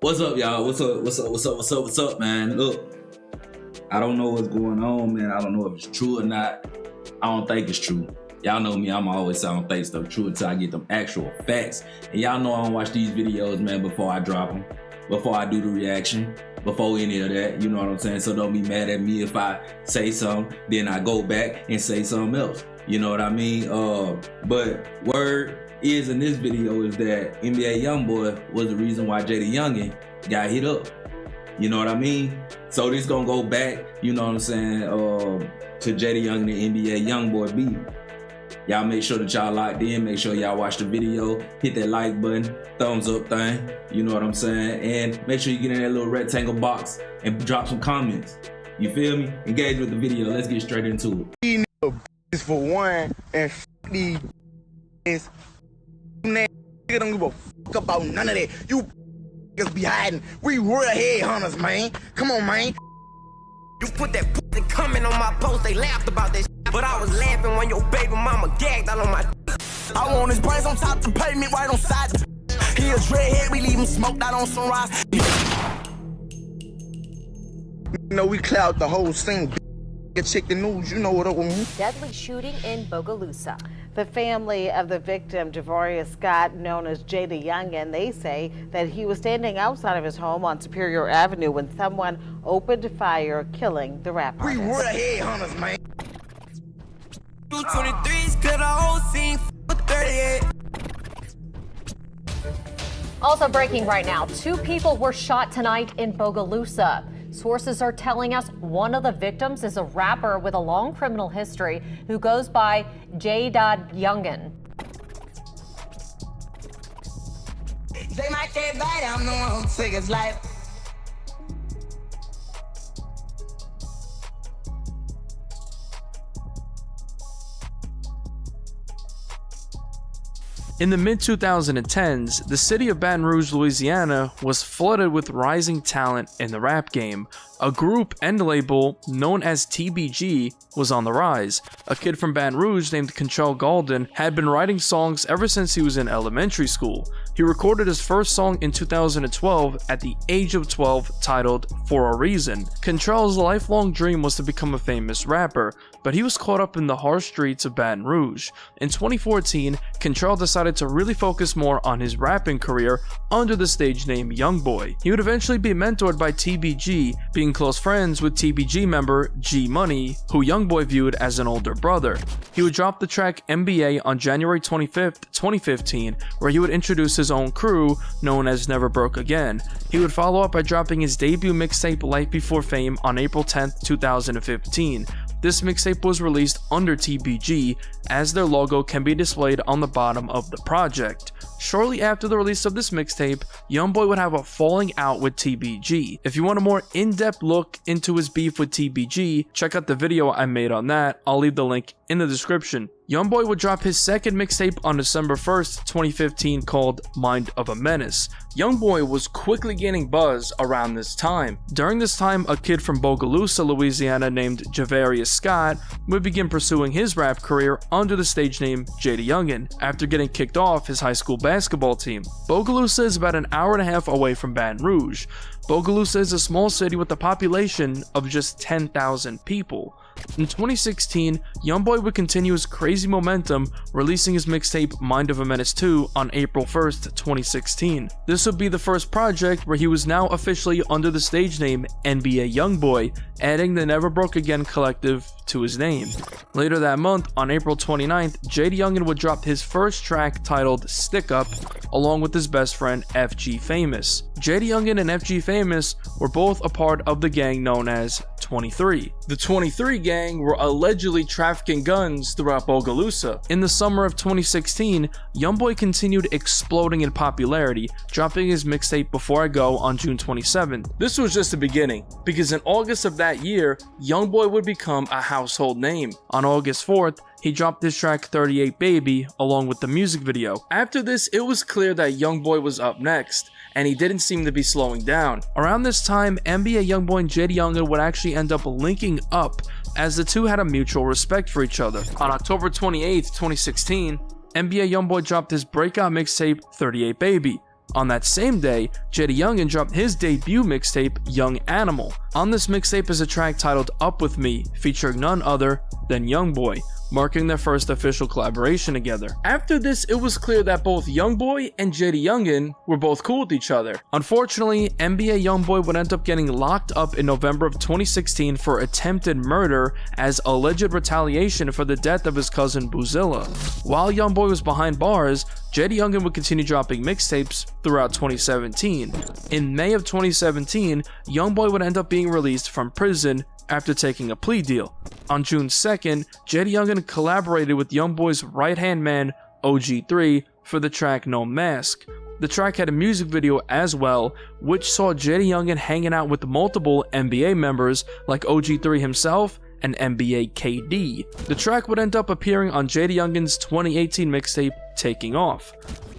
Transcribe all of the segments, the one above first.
What's up, y'all? What's up, man? Look, I don't know what's going on, man. I don't know if it's true or not. I don't think it's true. Y'all know me, I'm always saying I don't think stuff true until I get them actual facts. And y'all know I don't watch these videos, man, before I drop them, before I do the reaction, before any of that, you know what I'm saying? So don't be mad at me if I say something, then I go back and say something else. You know what I mean? But word is in this video is that NBA YoungBoy was the reason why JaydaYoungan got hit up. You know what I mean? So this gonna go back, you know what I'm saying, to JaydaYoungan and NBA YoungBoy beef. Y'all make sure that y'all locked in, make sure y'all watch the video, hit that like button, thumbs up thing, you know what I'm saying? And make sure you get in that little rectangle box and drop some comments. You feel me? Engage with the video. Let's get straight into it. These niggas for one, and these niggas don't give a fuck about none of that. You niggas be hiding. We real headhunters, man. Come on, man. You put that pussy comment on my post, they laughed about that shit, but I was laughing when your baby mama gagged out on my I want his brains on top the pavement, right on side. He a dreadhead, we leave him smoked out on sunrise. You know we cloud the whole scene. Check the news, you know what I mean. Deadly shooting in Bogalusa. The family of the victim, Javarius Scott, known as JaydaYoungan, they say that he was standing outside of his home on Superior Avenue when someone opened fire, killing the rap artist. We real headhunters, man. 223s cut a whole scene for 38. Also breaking right now, 2 people were shot tonight in Bogalusa. Sources are telling us one of the victims is a rapper with a long criminal history who goes by JaydaYoungan. They might get bad, I'm the one who took his life. In the mid-2010s, the city of Baton Rouge, Louisiana was flooded with rising talent in the rap game. A group and label known as TBG was on the rise. A kid from Baton Rouge named Contrell Gaulden had been writing songs ever since he was in elementary school. He recorded his first song in 2012 at the age of 12 titled For a Reason. Contrell's lifelong dream was to become a famous rapper, but he was caught up in the harsh streets of Baton Rouge. In 2014, Contrell decided to really focus more on his rapping career under the stage name YoungBoy. He would eventually be mentored by TBG, being close friends with TBG member G Money, who YoungBoy viewed as an older brother. He would drop the track NBA on January 25th, 2015, where he would introduce his own crew known as Never Broke Again. He would follow up by dropping his debut mixtape Life Before Fame on April 10th, 2015. This mixtape was released under TBG, as their logo can be displayed on the bottom of the project. Shortly after the release of this mixtape, YoungBoy would have a falling out with TBG. If you want a more in-depth look into his beef with TBG, check out the video I made on that. I'll leave the link in the description. YoungBoy would drop his second mixtape on December 1st, 2015 called Mind of a Menace. YoungBoy was quickly gaining buzz around this time. During this time, a kid from Bogalusa, Louisiana named Javarius Scott would begin pursuing his rap career under the stage name JaydaYoungan after getting kicked off his high school basketball team. Bogalusa is about an hour and a half away from Baton Rouge. Bogalusa is a small city with a population of just 10,000 people. In 2016, YoungBoy would continue his crazy momentum, releasing his mixtape Mind of a Menace 2 on April 1st, 2016. This would be the first project where he was now officially under the stage name NBA YoungBoy, adding the Never Broke Again collective to his name. Later that month, on April 29th, JaydaYoungan would drop his first track titled Stick Up, along with his best friend FG Famous. JaydaYoungan and FG Famous were both a part of the gang known as 23. The 23 gang were allegedly trafficking guns throughout Bogalusa. In the summer of 2016, YoungBoy continued exploding in popularity, dropping his mixtape Before I Go on June 27th. This was just the beginning, because in August of that year, YoungBoy would become a household name. On August 4th, he dropped his track 38 Baby along with the music video. After this, it was clear that YoungBoy was up next, and he didn't seem to be slowing down. Around this time, NBA YoungBoy and JaydaYoungan would actually end up linking up, as the two had a mutual respect for each other. On October 28th, 2016, NBA YoungBoy dropped his breakout mixtape 38 Baby. On that same day, JaydaYoungan dropped his debut mixtape, Young Animal. On this mixtape is a track titled Up With Me, featuring none other than YoungBoy, marking their first official collaboration together. After this, it was clear that both YoungBoy and JaydaYoungan were both cool with each other. Unfortunately, NBA YoungBoy would end up getting locked up in November of 2016 for attempted murder as alleged retaliation for the death of his cousin Boozilla. While YoungBoy was behind bars, JaydaYoungan would continue dropping mixtapes throughout 2017. In May of 2017, YoungBoy would end up being released from prison after taking a plea deal. On June 2nd, JaydaYoungan collaborated with YoungBoy's right-hand man, OG3, for the track No Mask. The track had a music video as well, which saw JaydaYoungan hanging out with multiple NBA members like OG3 himself and NBA KD. The track would end up appearing on JaydaYoungan's 2018 mixtape, Taking Off.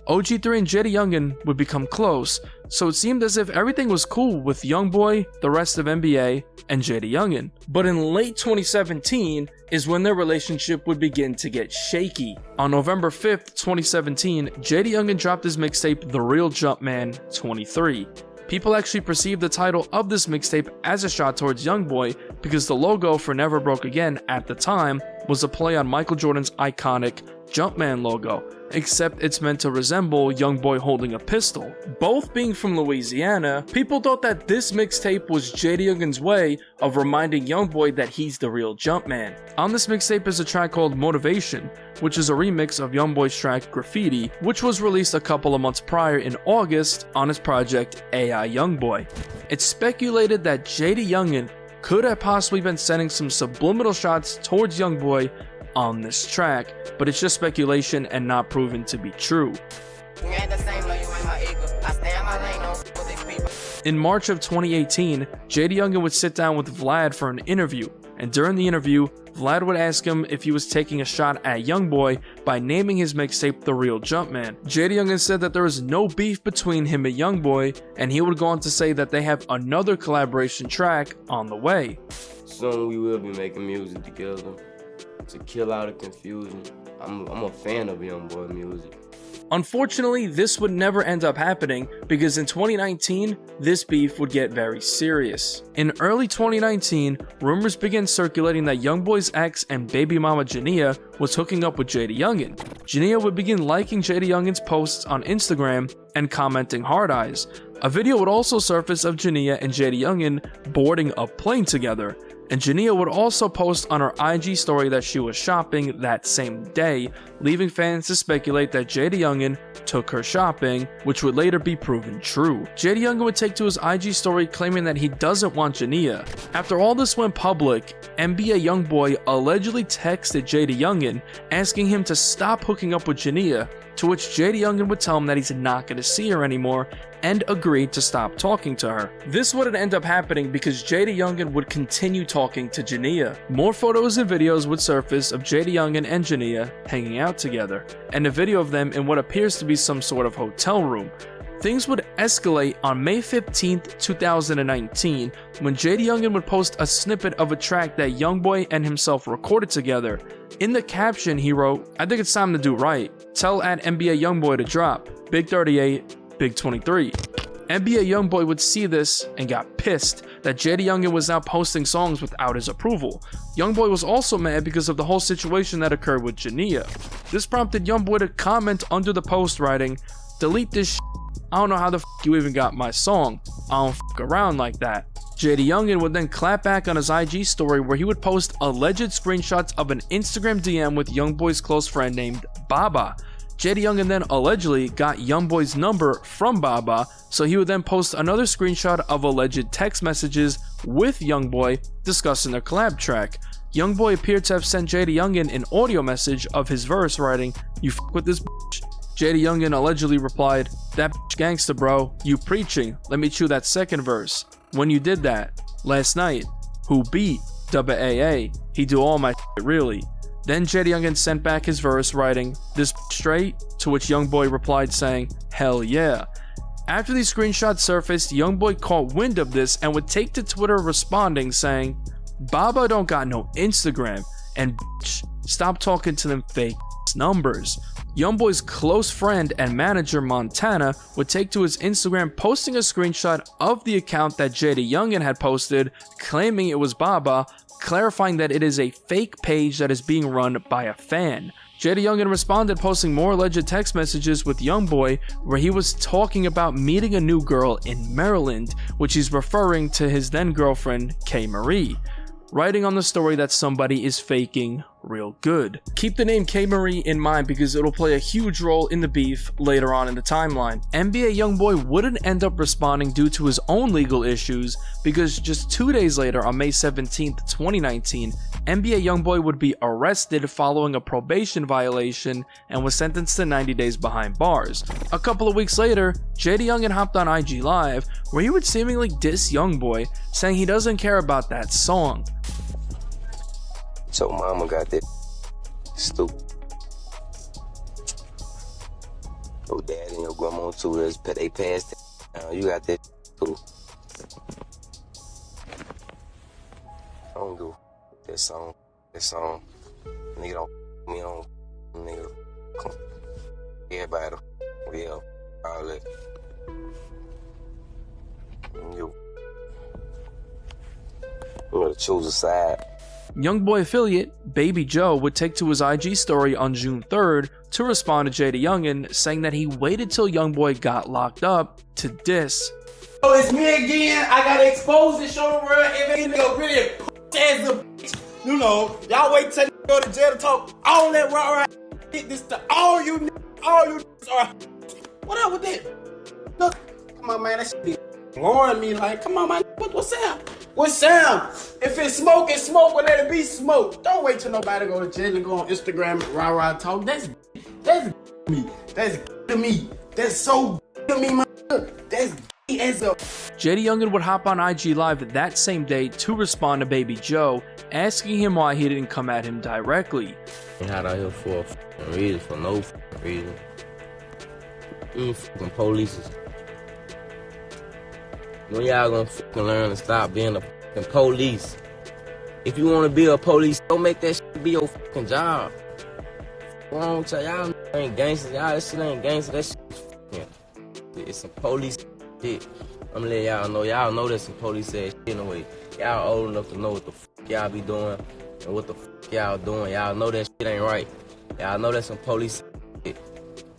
OG3 and JaydaYoungan would become close, so it seemed as if everything was cool with YoungBoy, the rest of NBA, and JaydaYoungan. But in late 2017 is when their relationship would begin to get shaky. On November 5th, 2017, JaydaYoungan dropped his mixtape The Real Jumpman 23. People actually perceived the title of this mixtape as a shot towards YoungBoy because the logo for Never Broke Again at the time was a play on Michael Jordan's iconic Jumpman logo, except it's meant to resemble YoungBoy holding a pistol. Both being from Louisiana, people thought that this mixtape was JaydaYoungan's way of reminding YoungBoy that he's the real Jumpman. On this mixtape is a track called Motivation, which is a remix of YoungBoy's track Graffiti, which was released a couple of months prior in August on his project AI YoungBoy. It's speculated that JaydaYoungan could have possibly been sending some subliminal shots towards YoungBoy on this track, but it's just speculation and not proven to be true. In March of 2018, JaydaYoungan would sit down with Vlad for an interview, and during the interview, Vlad would ask him if he was taking a shot at YoungBoy by naming his mixtape The Real Jumpman. JaydaYoungan said that there was no beef between him and YoungBoy, and he would go on to say that they have another collaboration track on the way. Soon we will be making music together to kill out the confusion. I'm a fan of YoungBoy music. Unfortunately, this would never end up happening because in 2019, this beef would get very serious. In early 2019, rumors began circulating that YoungBoy's ex and baby mama Jania was hooking up with JaydaYoungan. Jania would begin liking JaydaYoungan's posts on Instagram and commenting hard eyes. A video would also surface of Jania and JaydaYoungan boarding a plane together. And Jania would also post on her IG story that she was shopping that same day, leaving fans to speculate that JaydaYoungan took her shopping, which would later be proven true. JaydaYoungan would take to his IG story claiming that he doesn't want Jania. After all this went public, NBA YoungBoy allegedly texted JaydaYoungan asking him to stop hooking up with Jania, to which JaydaYoungan would tell him that he's not going to see her anymore and agreed to stop talking to her. This wouldn't end up happening because JaydaYoungan would continue talking to Jania. More photos and videos would surface of JaydaYoungan and Jania hanging out together, and a video of them in what appears to be some sort of hotel room. Things would escalate on May 15th, 2019, when JaydaYoungan would post a snippet of a track that YoungBoy and himself recorded together. In the caption, he wrote, "I think it's time to do right. Tell at NBA YoungBoy to drop. Big 38, Big 23. NBA YoungBoy would see this and got pissed that JaydaYoungan was now posting songs without his approval. YoungBoy was also mad because of the whole situation that occurred with Jania. This prompted YoungBoy to comment under the post writing, "Delete this shit. I don't know how the f you even got my song. I don't f around like that." JaydaYoungan would then clap back on his IG story where he would post alleged screenshots of an Instagram DM with YoungBoy's close friend named Baba. JaydaYoungan then allegedly got YoungBoy's number from Baba, so he would then post another screenshot of alleged text messages with YoungBoy discussing their collab track. YoungBoy appeared to have sent JaydaYoungan an audio message of his verse writing, "You f with this bitch." JaydaYoungan allegedly replied, "That bitch gangsta bro, you preaching, let me chew that second verse. When you did that, last night, who beat, WAA, he do all my shit really." Then JaydaYoungan sent back his verse writing, "This straight?" To which YoungBoy replied saying, "Hell yeah." After these screenshots surfaced, YoungBoy caught wind of this and would take to Twitter responding saying, "Baba don't got no Instagram, and bitch, stop talking to them fake." its numbers. YoungBoy's close friend and manager Montana would take to his Instagram, posting a screenshot of the account that JaydaYoungan had posted, claiming it was Baba, clarifying that it is a fake page that is being run by a fan. JaydaYoungan responded, posting more alleged text messages with YoungBoy where he was talking about meeting a new girl in Maryland, which he's referring to his then girlfriend K. Marie, writing on the story that somebody is faking real good. Keep the name K. Marie in mind because it'll play a huge role in the beef later on in the timeline. NBA YoungBoy wouldn't end up responding due to his own legal issues because just 2 days later, on May 17th, 2019, NBA YoungBoy would be arrested following a probation violation and was sentenced to 90 days behind bars. A couple of weeks later, JaydaYoungan hopped on IG Live where he would seemingly diss YoungBoy, saying he doesn't care about that song. So mama got that stupid. Your dad and your grandma too, they passed that. You got that too. I don't do that song. Nigga don't me on. Nigga, come. Everybody, yeah, all that. You gotta choose a side. YoungBoy affiliate Baby Joe would take to his IG story on June 3rd to respond to JaydaYoungan, saying that he waited till YoungBoy got locked up to diss. Oh, it's me again. I gotta expose this show the world. If ain't nigga really as a bitch, you know, y'all wait till you go to jail to talk all that raw get this to all you niggas are. What up with that? Look, come on, man, that shit be blowing me like, come on, man, what's up? What's up? If it's smoke, it's smoke, but let it be smoke. Don't wait till nobody go to jail and go on Instagram and rah talk. That's me. That's to me. That's so to me, man. That's as a. JaydaYoungan would hop on IG Live that same day to respond to Baby Joe, asking him why he didn't come at him directly. Out out here for a reason, for no reason. Fucking police. When y'all gonna fucking learn to stop being a fucking police? If you wanna be a police, don't make that shit be your fucking job. Wrong tell y'all ain't gangsters. Y'all, this shit ain't gangster. That shit is fucking. It's some police shit. I'm letting y'all know. Y'all know there's some police ass shit in the way. Y'all old enough to know what the fuck y'all be doing and what the fuck y'all doing. Y'all know that shit ain't right. Y'all know that's some police shit.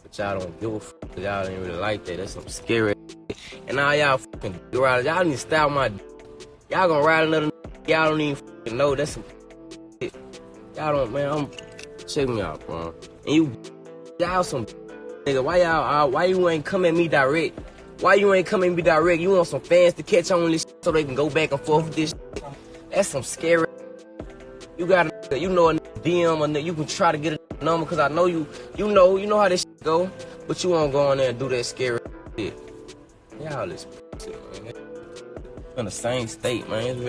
But y'all don't give a fuck. Y'all ain't really like that. That's some scary shit. And now y'all fucking ride. Y'all need to style my d. Y'all gonna ride another y'all don't even fucking know. That's some shit. Y'all don't, man. Check me out, bro. And y'all some nigga. Why you ain't come at me direct? Why you ain't come at me direct? You want some fans to catch on this shit so they can go back and forth with this shit? That's some scary. You got a, you know, a DM or you can try to get a number because I know you know how this shit go, but you won't go in there and do that scary shit. Y'all this pussy, man. In the same state, man. It's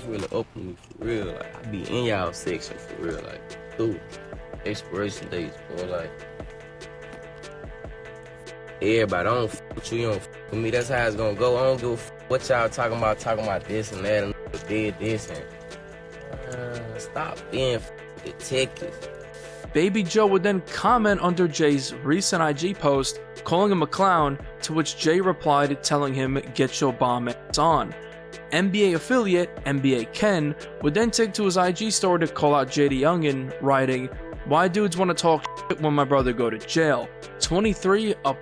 really up to me for real. Like, I be in y'all section for real, like, dude. Expiration dates, boy, like. Everybody, I don't fuck with you, you don't fuck with me. That's how it's gonna go. I don't give a fuck what y'all talking about this and that, and did this and stop being detectives. Baby Joe would then comment under Jay's recent IG post, calling him a clown, to which Jay replied telling him, "Get your bomb ass on." NBA affiliate, NBA Ken, would then take to his IG story to call out JaydaYoungan, writing, "Why dudes want to talk shit when my brother go to jail? 23, a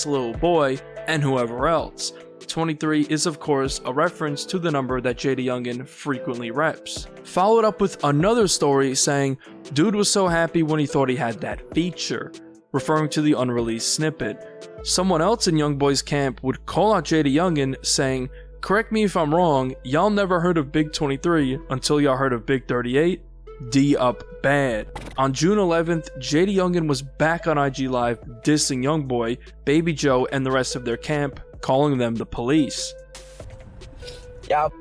little boy, and whoever else." 23 is of course a reference to the number that JaydaYoungan frequently reps. Followed up with another story saying, "Dude was so happy when he thought he had that feature," referring to the unreleased snippet. Someone else in YoungBoy's camp would call out JaydaYoungan saying, "Correct me if I'm wrong, y'all never heard of Big 23 until y'all heard of Big 38? D up bad." On June 11th, JaydaYoungan was back on IG Live dissing YoungBoy, Baby Joe, and the rest of their camp, calling them the police. Y'all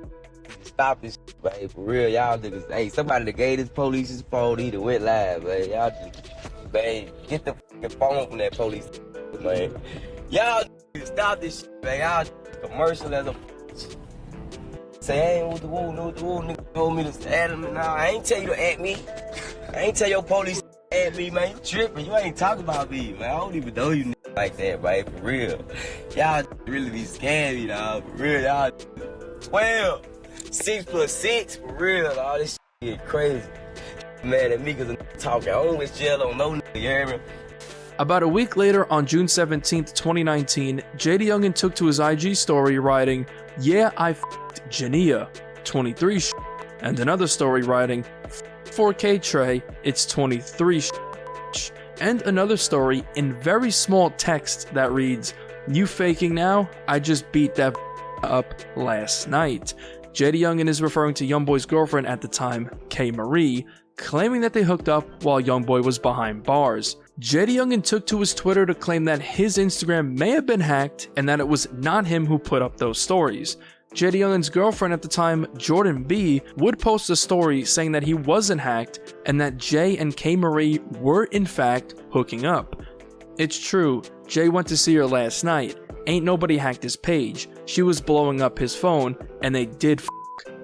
stop this shit, man. For real, y'all niggas. Hey, somebody that gave this police his phone, he done went live, man. Y'all just, man, get the fucking phone from that police, man. Y'all stop this shit, man. Y'all commercial as a say, hey, what the woo, nigga told me to add him, and I ain't tell you to add me. I ain't tell your police to add at me, man. You tripping. You ain't talking about me, man. I don't even know you like that, right? For real. Y'all really be scamming me, dog. For real, y'all 12. 6 plus 6, for real, dog. This shit get crazy. Mad at me because I'm talking. I don't wish jail on no nigga, you hear me? About a week later, on June 17th, 2019, JaydaYoungan took to his IG story writing, "Yeah, I f***ed Jania, 23 sh**," and another story writing, "4K Trey, it's 23 sh**," and another story in very small text that reads, "You faking now? I just beat that up last night." JaydaYoungan is referring to YoungBoy's girlfriend at the time, K. Marie, claiming that they hooked up while YoungBoy was behind bars. JaydaYoungan took to his Twitter to claim that his Instagram may have been hacked and that it was not him who put up those stories. JaydaYoungan's girlfriend at the time, Jordan B, would post a story saying that he wasn't hacked and that Jay and K. Marie were in fact hooking up. It's true, Jay went to see her last night. Ain't nobody hacked his page. She was blowing up his phone and they did f***,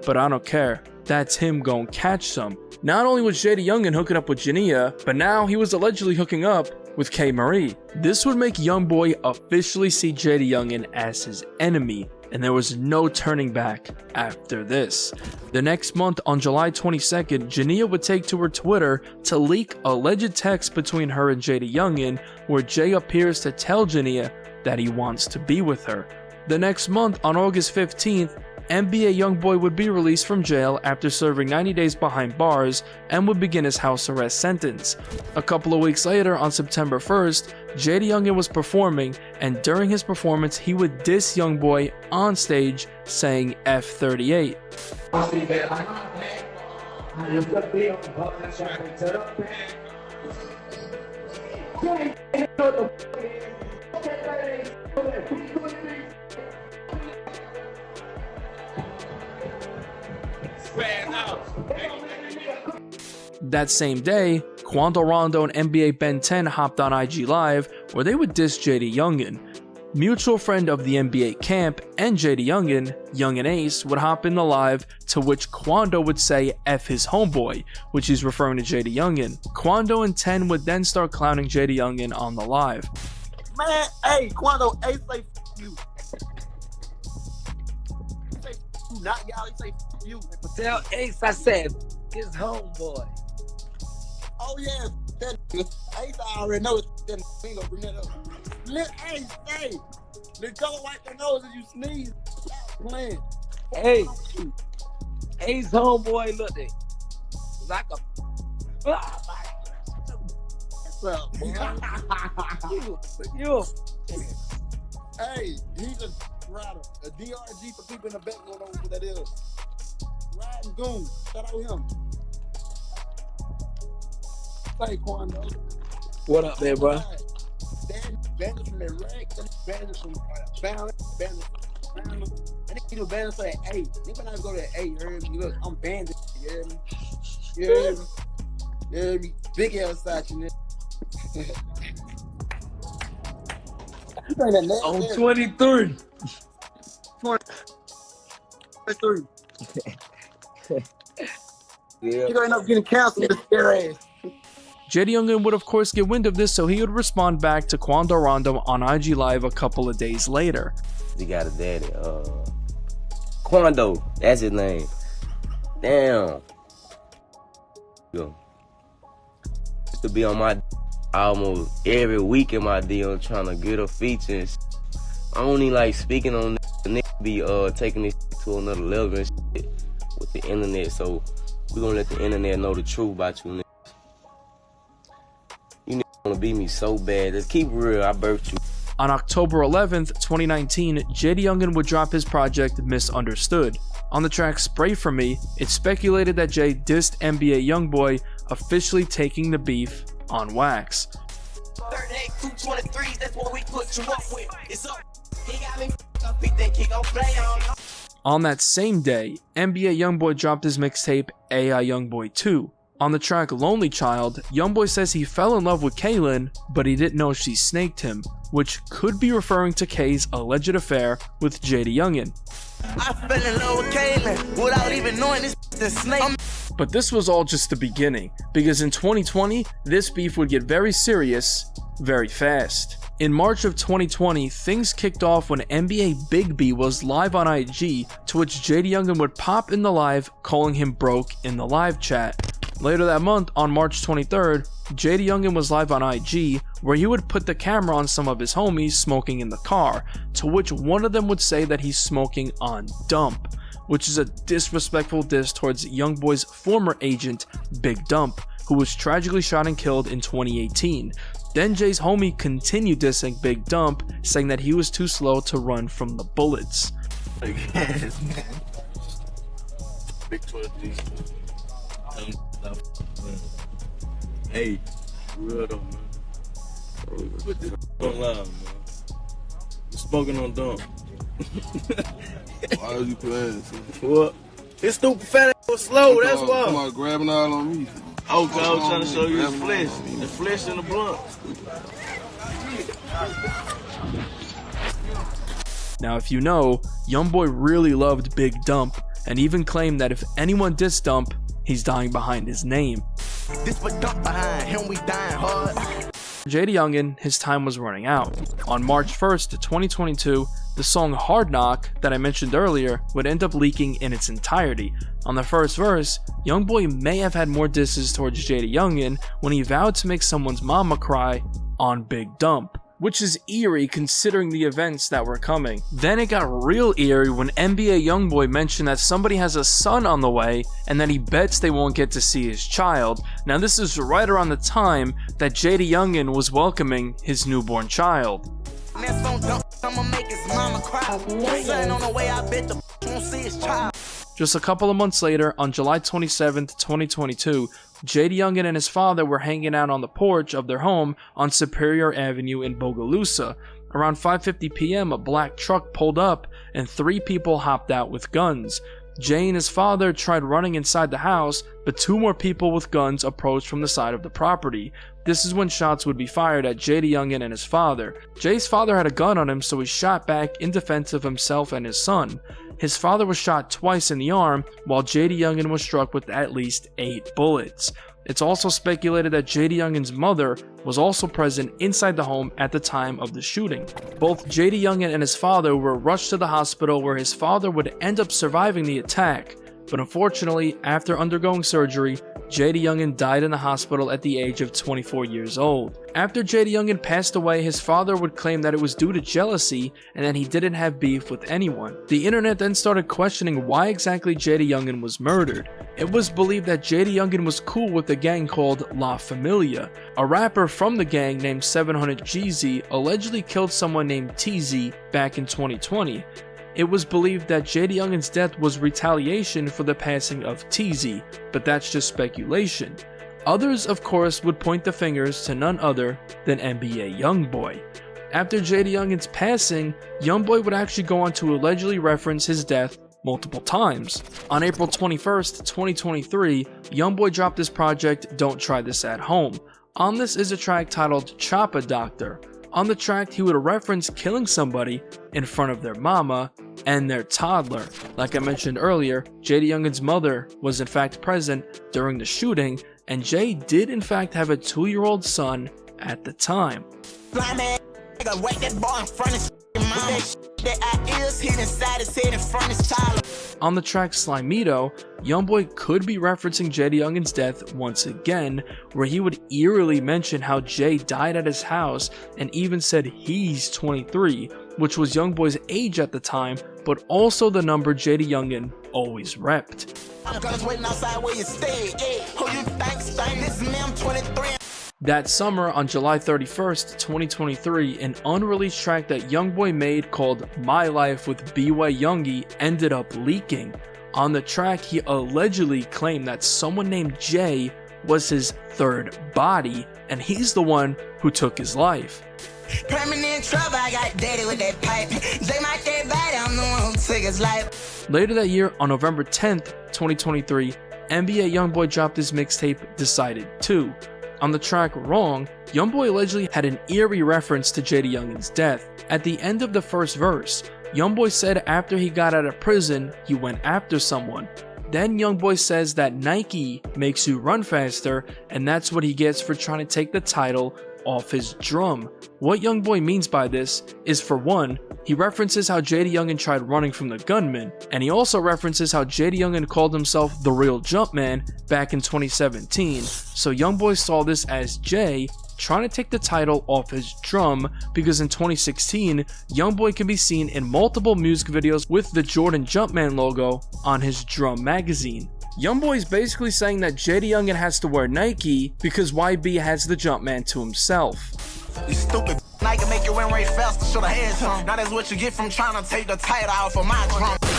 but I don't care. That's him gon' catch some. Not only was JaydaYoungan hooking up with Jania, but now he was allegedly hooking up with K. Marie. This would make YoungBoy officially see JaydaYoungan as his enemy, and there was no turning back after this. The next month, on July 22nd, Jania would take to her Twitter to leak alleged text between her and JaydaYoungan, where Jay appears to tell Jania that he wants to be with her. The next month, on August 15th, NBA YoungBoy would be released from jail after serving 90 days behind bars and would begin his house arrest sentence. A couple of weeks later, on September 1st, JaydaYoungan was performing, and during his performance, he would diss YoungBoy on stage, saying F38. That same day, Quando Rondo and NBA Ben 10 hopped on IG Live, where they would diss JaydaYoungan. Mutual friend of the NBA camp and JaydaYoungan, Youngin Ace, would hop in the live, to which Quando would say F his homeboy, which he's referring to JaydaYoungan. Quando and 10 would then start clowning JaydaYoungan on the live. Man, hey, Quando, Ace say f*** you. He say f*** you, not y'all, he say f*** you. Tell Ace I said his homeboy. Oh yeah, that nigga. Ace I already know it's that nigga. We ain't gonna bring that up. Let Ace say, the color wipe their nose as you sneeze. Stop playing. Hey, Ace homeboy looked at like a. What's up, boy? you. Hey, he's a rider. A DRG for people in the back don't know what that is. Riding goon. Shout out him. Say Quando. What up, man, bro? Bandits from Iraq, bandits from bandits from Bama. And they do bandits say, hey, they better not go to hey, you heard me? Look, I'm bandit, you heard me? You heard me? You heard me? Big L side, you know? On 23. 23. Yeah. You gonna end up getting canceled with their ass. JaydaYoungan would of course get wind of this, so he would respond back to Quando Rondo on IG Live a couple of days later. He got a daddy, Quando, that's his name. Damn. Yo. Used to be on my almost every week in my DM trying to get a feature and I don't even like speaking on the nigga be taking this to another level and shit with the internet, so we gonna let the internet know the truth about you niggas. You niggas wanna beat me so bad. Let's keep it real, I birthed you. On October 11th, 2019, JaydaYoungan would drop his project Misunderstood. On the track Spray For Me, it's speculated that Jay dissed NBA YoungBoy, officially taking the beef on wax. 38, 223, that's what we put you up with. It's up. He got me up, he think he gon' play on. On that same day, NBA YoungBoy dropped his mixtape AI YoungBoy 2. On the track Lonely Child, YoungBoy says he fell in love with Kaylin, but he didn't know she snaked him, which could be referring to Kay's alleged affair with JaydaYoungan. I fell in love with Kaylin without even knowing this the snake. But this was all just the beginning, because in 2020, this beef would get very serious very fast. In March of 2020, things kicked off when NBA Big B was live on IG, to which JaydaYoungan would pop in the live, calling him broke in the live chat. Later that month, on March 23rd, JaydaYoungan was live on IG, where he would put the camera on some of his homies smoking in the car, to which one of them would say that he's smoking on Dump, which is a disrespectful diss towards YoungBoy's former agent, Big Dump, who was tragically shot and killed in 2018. Then Jay's homie continued dissing Big Dump, saying that he was too slow to run from the bullets. Yes, man. Big 12 Hey, real though, man. Put this on live, man. You're smoking on Dump. Why are you playing? What? This stupid fat ass was slow, that's why. Come on, grabbing all on me. Okay, I was trying to show you his flesh. The flesh in the blunt. Now, if you know, YoungBoy really loved Big Dump, and even claimed that if anyone dissed Dump, he's dying behind his name. This but Dump behind him, we dying hard. JaydaYoungan, his time was running out. On March 1st, 2022, the song Hard Knock that I mentioned earlier would end up leaking in its entirety. On the first verse, YoungBoy may have had more disses towards JaydaYoungan when he vowed to make someone's mama cry on Big Dump, which is eerie considering the events that were coming. Then it got real eerie when NBA YoungBoy mentioned that somebody has a son on the way and that he bets they won't get to see his child. Now this is right around the time that JaydaYoungan was welcoming his newborn child. Just a couple of months later, on July 27th, 2022, JaydaYoungan and his father were hanging out on the porch of their home on Superior Avenue in Bogalusa. Around 5:50 p.m., a black truck pulled up and 3 people hopped out with guns. Jay and his father tried running inside the house, but 2 more people with guns approached from the side of the property. This is when shots would be fired at JaydaYoungan and his father. Jay's father had a gun on him, so he shot back in defense of himself and his son. His father was shot twice in the arm, while JaydaYoungan was struck with at least 8 bullets. It's also speculated that JaydaYoungan's mother was also present inside the home at the time of the shooting. Both JaydaYoungan and his father were rushed to the hospital, where his father would end up surviving the attack, but unfortunately, after undergoing surgery, JaydaYoungan died in the hospital at the age of 24 years old. After JaydaYoungan passed away, his father would claim that it was due to jealousy and that he didn't have beef with anyone. The internet then started questioning why exactly JaydaYoungan was murdered. It was believed that JaydaYoungan was cool with a gang called La Familia. A rapper from the gang named 700GZ allegedly killed someone named TZ back in 2020. It was believed that JaydaYoungan's death was retaliation for the passing of TZ, but that's just speculation. Others, of course, would point the fingers to none other than NBA YoungBoy. After JaydaYoungan's passing, YoungBoy would actually go on to allegedly reference his death multiple times. On April 21st, 2023, YoungBoy dropped his project Don't Try This at Home. On this is a track titled Choppa Doctor. On the track, he would reference killing somebody in front of their mama and their toddler. Like I mentioned earlier, JaydaYoungan's mother was in fact present during the shooting, and Jay did in fact have a 2-year-old son at the time. On the track Slimeito, YoungBoy could be referencing JaydaYoungan's death once again, where he would eerily mention how Jay died at his house and even said he's 23, which was YoungBoy's age at the time, but also the number JaydaYoungan always repped. That summer, on July 31st, 2023, an unreleased track that YoungBoy made called My Life with B.Y. Youngie ended up leaking. On the track, he allegedly claimed that someone named Jay was his third body, and he's the one who took his life. Permanent trouble, I got daddy with that pipe. They might get bad, I'm the one who took his life. Later that year, on November 10th, 2023, NBA YoungBoy dropped his mixtape Decided 2. On the track Wrong, YoungBoy allegedly had an eerie reference to JaydaYoungan's death. At the end of the first verse, YoungBoy said after he got out of prison, he went after someone. Then YoungBoy says that Nike makes you run faster, and that's what he gets for trying to take the title off his drum. What YoungBoy means by this is, for one, he references how JaydaYoungan tried running from the gunman, and he also references how JaydaYoungan called himself the real Jumpman back in 2017. So YoungBoy saw this as Jay trying to take the title off his drum, because in 2016, YoungBoy can be seen in multiple music videos with the Jordan Jumpman logo on his drum magazine. YoungBoy is basically saying that JaydaYoungan has to wear Nike because YB has the Jumpman to himself. You stupid. Nike make you win way faster, should have had some. Now that's what you get from trying to take the title off of my drum.